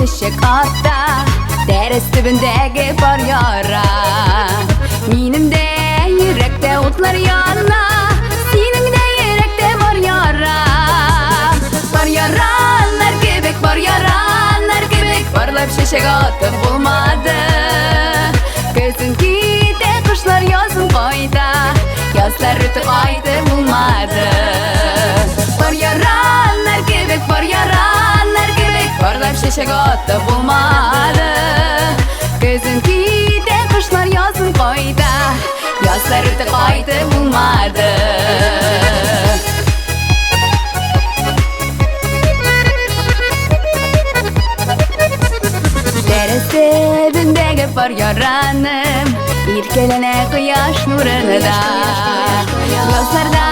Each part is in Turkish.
çiçek atta deriz dibindeki bar yara. Minim de yürekte otlar yana, senin de yürekte bar yara. Bar yaranlar kibek, bar yaranlar kibek, barlap çiçek atta bulmadı. Kızın gide kuşlar yazın koyda, yazlar rütü aydı bulmadı. Bar yaranlar kibek, bar yaranlar kibek, barlap çiçek atta bulmadı. Kızın gide kuşlar yazın koyda, yazlar rütü aydı bulmadı. Dibindeki bar yaranım, irkelene kıyaş nurunu da. Yazlarda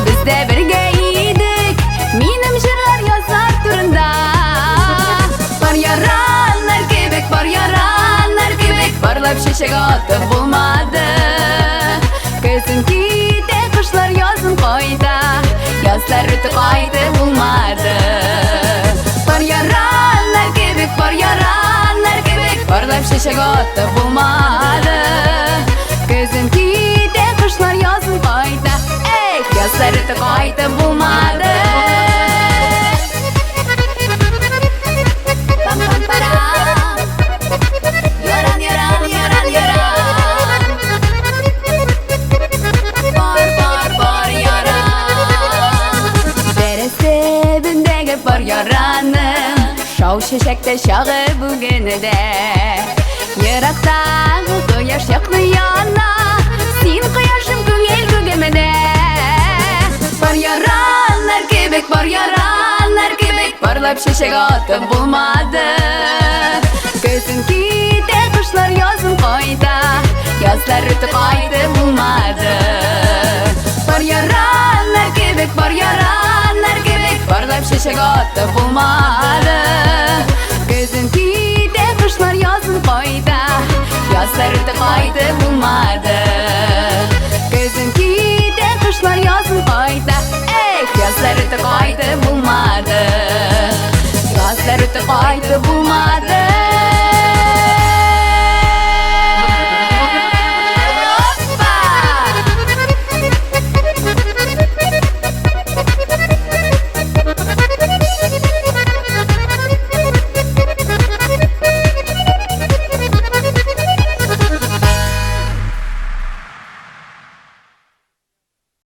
biz de birgeydik, minim jırlar yazar turunda. Bar yaranlar kibek, bar yaranlar kibek, barlap çiçek atta bulmadı. Kızın gide kuşlar yazın koyda, yazlar rütü aydı bulmadı. Bar yaranlar kibek, bar yaranlar kibek, barlap çiçek atta bulmadı. Kızın gide kuşlar yazın koyda, yazlar rütü aydı bulmadı. Pam pam param, yaran yaran yaran yaran, bar yaran. Deriz dibindeki bar yaranım, şov çiçekte şağı bugün de. Yıraktan kıyaş yaklı yana, sen kıyaşım güngel gügemede. Bar yaranlar kibek, bar yaranlar kibek, barlap çiçek atta bulmadı. Kızın gide kuşlar yazın koyda, yazlar rütü aydı bulmadı. Bar yaranlar kibek, bar yaranlar kibek, barlap çiçek atta bulmadı. Kızın gide kuşlar yazın koyda, yazlar rütü aydı bulmadı. Kızın gide kuşlar yazın koyda, yazlar rütü aydı bulmadı.